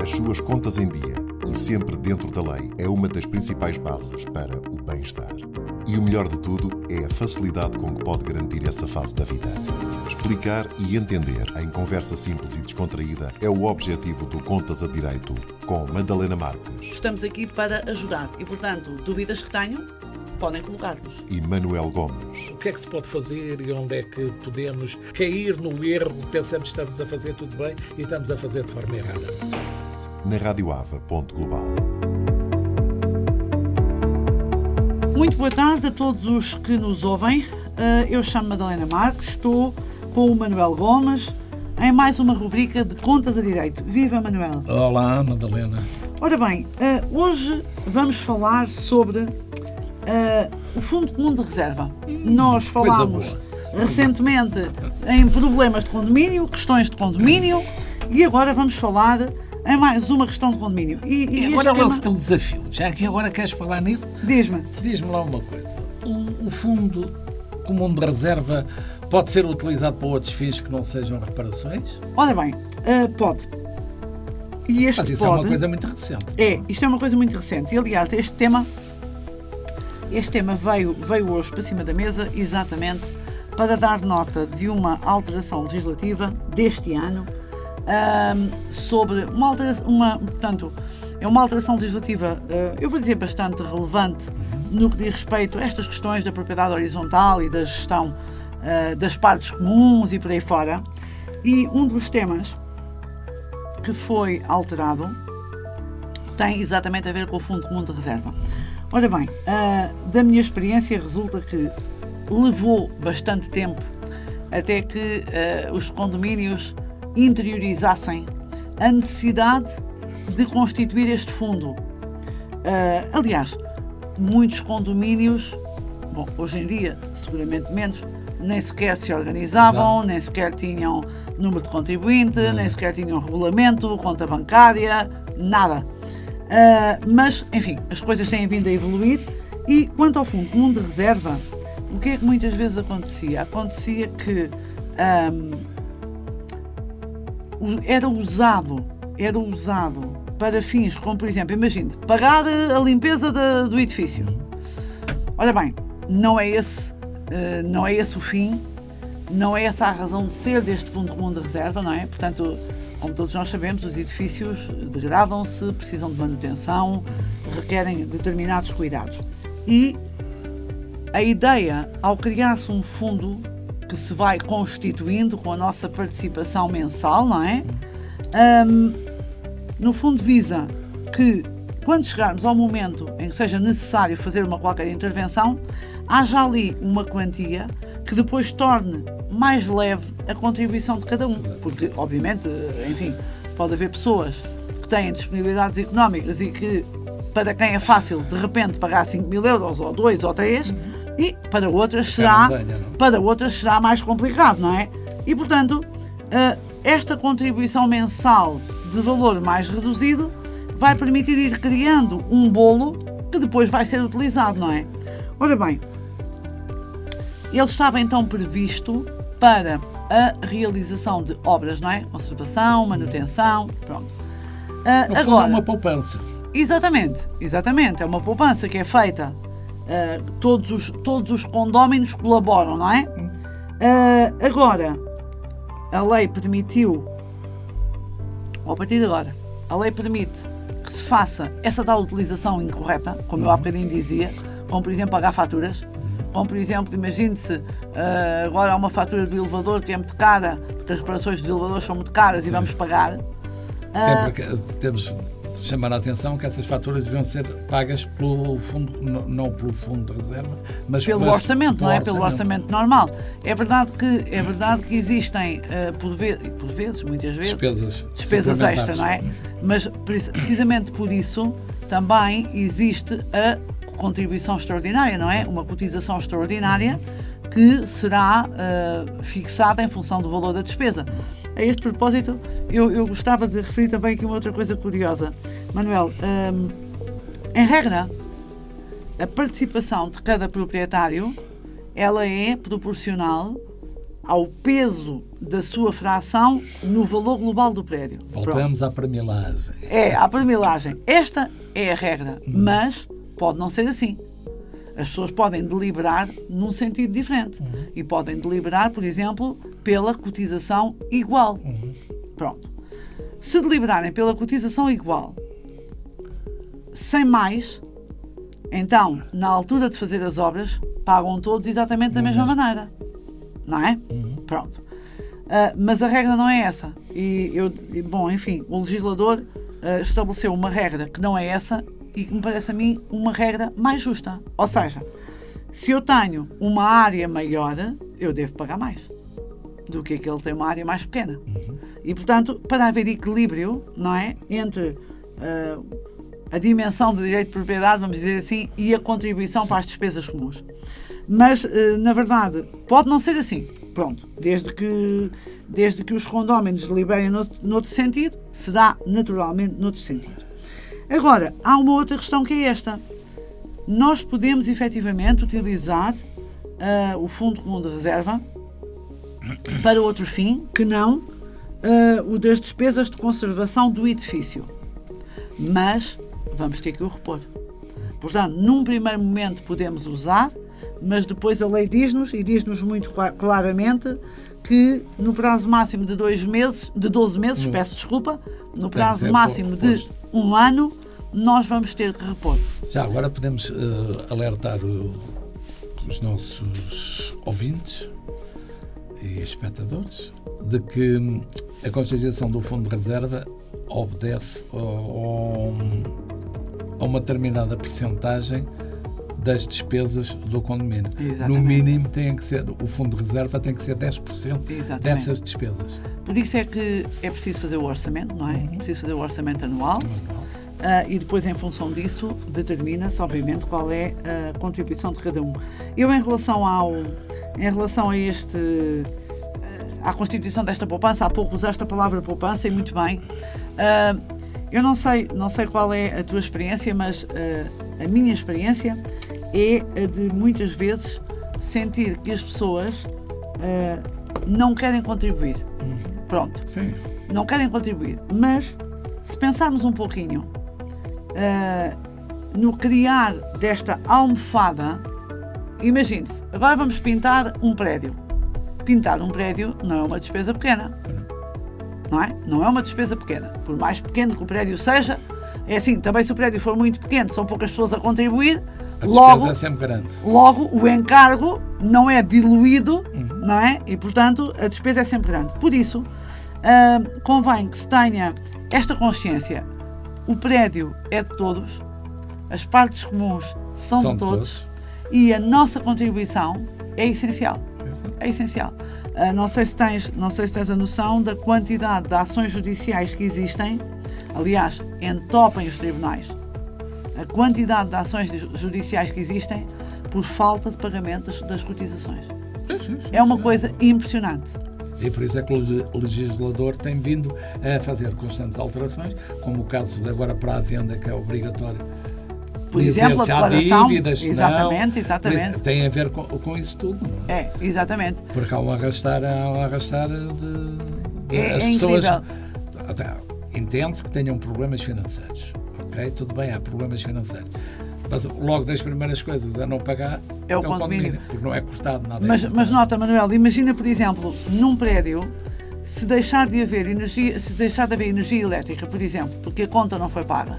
as suas contas em dia e sempre dentro da lei é uma das principais bases para o bem-estar. E o melhor de tudo é a facilidade com que pode garantir essa fase da vida. Explicar e entender em conversa simples e descontraída é o objetivo do Contas a Direito com Madalena Marques. Estamos aqui para ajudar e, portanto, dúvidas que tenham, podem colocar-nos. E Manuel Gomes. O que é que se pode fazer e onde é que podemos cair no erro? Pensamos que estamos a fazer tudo bem e estamos a fazer de forma errada. Na radioava.global. Muito boa tarde a todos os que nos ouvem. Eu chamo Madalena Marques, estou com o Manuel Gomes em mais uma rubrica de Contas a Direito. Viva, Manuel! Olá, Madalena! Ora bem, hoje vamos falar sobre o Fundo Comum de Reserva. Nós falámos recentemente em problemas de condomínio, questões de condomínio, e agora vamos falar em mais uma questão de condomínio. E agora lança-te um desafio. Já que agora queres falar nisso, diz-me lá uma coisa. O Fundo Comum de Reserva pode ser utilizado para outros fins que não sejam reparações? Ora bem, pode. E este Mas isso pode, é uma coisa muito recente. Isto é uma coisa muito recente. E, aliás, este tema veio hoje para cima da mesa exatamente para dar nota de uma alteração legislativa deste ano sobre portanto, é uma alteração legislativa, eu vou dizer, bastante relevante no que diz respeito a estas questões da propriedade horizontal e da gestão das partes comuns e por aí fora. E um dos temas que foi alterado tem exatamente a ver com o Fundo Comum de Reserva. Ora bem, da minha experiência resulta que levou bastante tempo até que os condomínios interiorizassem a necessidade de constituir este fundo. Aliás, muitos condomínios, hoje em dia seguramente menos, nem sequer se organizavam, nem sequer tinham número de contribuinte, nem sequer tinham regulamento, conta bancária, nada. Mas, enfim, as coisas têm vindo a evoluir. E quanto ao Fundo Comum de Reserva, o que é que muitas vezes acontecia? Acontecia que era usado para fins como, por exemplo, imagine, pagar a limpeza do edifício. Ora bem, não é esse o fim, não é essa a razão de ser deste Fundo Comum de Reserva, não é? Portanto, como todos nós sabemos, os edifícios degradam-se, precisam de manutenção, requerem determinados cuidados. E a ideia, ao criar-se um fundo que se vai constituindo com a nossa participação mensal, não é? No fundo visa que, quando chegarmos ao momento em que seja necessário fazer uma qualquer intervenção, haja ali uma quantia que depois torne mais leve a contribuição de cada um. Porque, obviamente, enfim, pode haver pessoas que têm disponibilidades económicas e que, para quem é fácil, de repente, pagar 5.000 euros, ou 2 ou 3, e para outras será mais complicado, não é? E, portanto, esta contribuição mensal de valor mais reduzido vai permitir ir criando um bolo que depois vai ser utilizado, não é? Ora bem, ele estava então previsto para a realização de obras, não é? Conservação, manutenção, pronto. Agora, é uma poupança. Exatamente. É uma poupança que é feita. Todos os condóminos colaboram, não é? Agora, a lei permitiu, ou a partir de agora, a lei permite que se faça essa tal utilização incorreta, como eu há bocadinho dizia, como por exemplo pagar faturas, como por exemplo, imagine-se, agora há uma fatura do elevador que é muito cara, porque as reparações dos elevadores são muito caras e vamos pagar. Sempre que temos de chamar a atenção que essas faturas deviam ser pagas pelo fundo, não pelo fundo de reserva, mas pelo orçamento, não é? Pelo orçamento normal. É verdade que existem, muitas vezes, despesas extra, não é? Mas precisamente por isso também existe a contribuição extraordinária, não é? Uma cotização extraordinária que será fixada em função do valor da despesa. A este propósito, eu gostava de referir também aqui uma outra coisa curiosa. Manuel, em regra, a participação de cada proprietário, ela é proporcional ao peso da sua fração no valor global do prédio. Voltamos à premilagem. À premilagem. Esta é a regra, mas pode não ser assim. As pessoas podem deliberar num sentido diferente. E podem deliberar, por exemplo, pela cotização igual. Pronto. Se deliberarem pela cotização igual, sem mais, então, na altura de fazer as obras, pagam todos exatamente da mesma maneira. Não é? Pronto. Mas a regra não é essa. Enfim, o legislador estabeleceu uma regra que não é essa e que me parece a mim uma regra mais justa. Ou seja, se eu tenho uma área maior, eu devo pagar mais do que aquele que tem uma área mais pequena. E, portanto, para haver equilíbrio, não é, entre a dimensão do direito de propriedade, vamos dizer assim, e a contribuição para as despesas comuns. Mas, na verdade, pode não ser assim. Pronto, desde que os condóminos deliberem noutro sentido, será naturalmente noutro sentido. Agora, há uma outra questão que é esta. Nós podemos, efetivamente, utilizar o Fundo Comum de Reserva para outro fim, que não o das despesas de conservação do edifício. Mas vamos ter que o repor. Portanto, num primeiro momento podemos usar, mas depois a lei diz-nos, e diz-nos muito claramente, que no prazo máximo de 12 meses, no prazo máximo de 1 ano, nós vamos ter que repor. Já agora podemos alertar os nossos ouvintes e espectadores de que a constituição do Fundo de Reserva obedece a uma determinada percentagem das despesas do condomínio. Exatamente. No mínimo, o Fundo de Reserva tem que ser 10% dessas despesas. Por isso é que é preciso fazer o orçamento, não é? É preciso fazer o orçamento anual. E depois, em função disso, determina-se, obviamente, qual é a contribuição de cada um. Eu, em relação à constituição desta poupança, há pouco usaste a palavra poupança e muito bem. Eu não sei qual é a tua experiência, mas a minha experiência é a de muitas vezes sentir que as pessoas não querem contribuir. Pronto. Sim. Não querem contribuir. Mas, se pensarmos um pouquinho no criar desta almofada, imagine-se, agora vamos pintar um prédio. Pintar um prédio não é uma despesa pequena. Não é? Não é uma despesa pequena. Por mais pequeno que o prédio seja, é assim, também se o prédio for muito pequeno, são poucas pessoas a contribuir, a despesa é sempre grande. Logo o encargo não é diluído, não é? E, portanto, a despesa é sempre grande. Por isso, convém que se tenha esta consciência. O prédio é de todos, as partes comuns são de todos e a nossa contribuição é essencial. É essencial. Não sei se tens a noção da quantidade de ações judiciais que existem, aliás, entopem os tribunais. A quantidade de ações judiciais que existem por falta de pagamentos das cotizações. É uma coisa impressionante. E por isso é que o legislador tem vindo a fazer constantes alterações, como o caso de agora para a venda, que é obrigatório. Por exemplo, a declaração. Exatamente. Tem a ver com isso tudo. Não é? Exatamente. Porque há um arrastar de as pessoas. Até, entende-se que tenham problemas financeiros. Ok? Tudo bem, há problemas financeiros. Mas logo das primeiras coisas a não pagar é o condomínio. Porque não é custado nada. Mas nota, Manuel, imagina, por exemplo, num prédio, se deixar de haver energia elétrica, por exemplo, porque a conta não foi paga.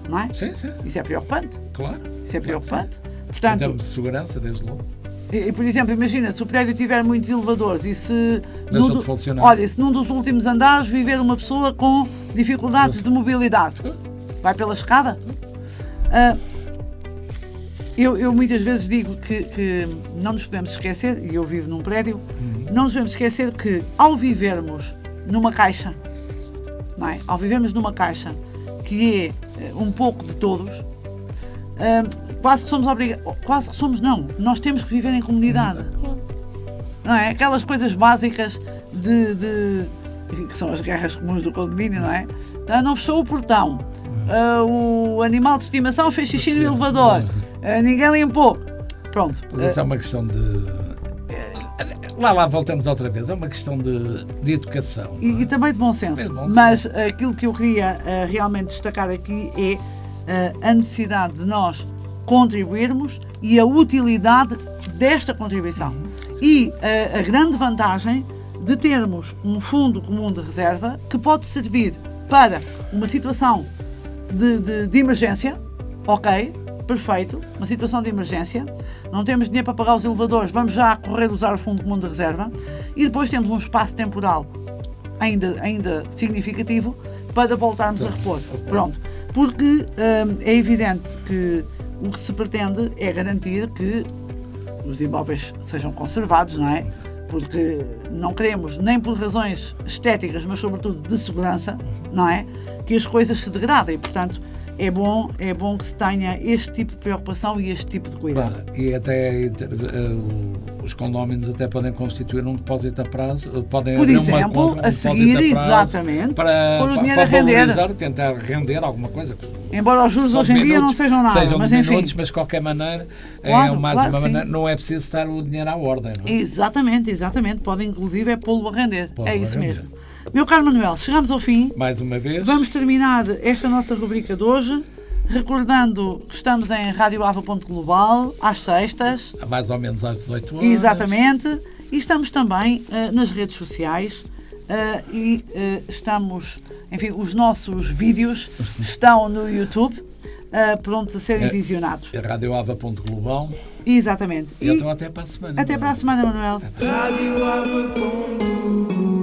Não é? Sim. Isso é preocupante. Claro. Isso é preocupante. Portanto, em termos de segurança, desde logo. E, por exemplo, imagina, se o prédio tiver muitos elevadores e se num dos últimos andares viver uma pessoa com dificuldades de mobilidade, vai pela escada? Eu muitas vezes digo que não nos podemos esquecer, e eu vivo num prédio, não nos podemos esquecer que ao vivermos numa caixa, não é? Ao vivermos numa caixa que é um pouco de todos, quase que somos obrigados, nós temos que viver em comunidade. Não é? Aquelas coisas básicas que são as guerras comuns do condomínio, não é? Não fechou o portão, o animal de estimação fez xixi no elevador, ninguém limpou. Pronto. Mas isso é uma questão de... Lá voltamos outra vez. É uma questão de educação. E também de bom senso. Mas aquilo que eu queria realmente destacar aqui é a necessidade de nós contribuirmos e a utilidade desta contribuição. E a grande vantagem de termos um fundo comum de reserva que pode servir para uma situação de emergência, ok, perfeito, uma situação de emergência, não temos dinheiro para pagar os elevadores, vamos já correr usar o fundo comum de reserva e depois temos um espaço temporal ainda significativo para voltarmos a repor. Pronto, porque é evidente que o que se pretende é garantir que os imóveis sejam conservados, não é? Porque não queremos, nem por razões estéticas, mas sobretudo de segurança, não é? Que as coisas se degradem. Portanto, é bom que se tenha este tipo de preocupação e este tipo de cuidado. Claro, e até os condóminos até podem constituir um depósito a prazo, podem por exemplo, a seguir, exatamente, para o dinheiro a render. Valorizar, tentar render alguma coisa. Embora os juros hoje em dia não sejam nada, sejam mas diminutos, enfim. mas de qualquer maneira, claro, maneira, não é preciso estar o dinheiro à ordem. Não é? Exatamente, pode inclusive pô-lo a render. É isso mesmo. Meu caro Manuel, chegamos ao fim. Mais uma vez. Vamos terminar esta nossa rubrica de hoje, recordando que estamos em radioava.global, às sextas. Mais ou menos às 18 horas. Exatamente. E estamos também nas redes sociais estamos, enfim, os nossos vídeos estão no YouTube, prontos a serem visionados. radioava.global. Exatamente. E então até para a semana. Até para a semana, Manuel. radioava.global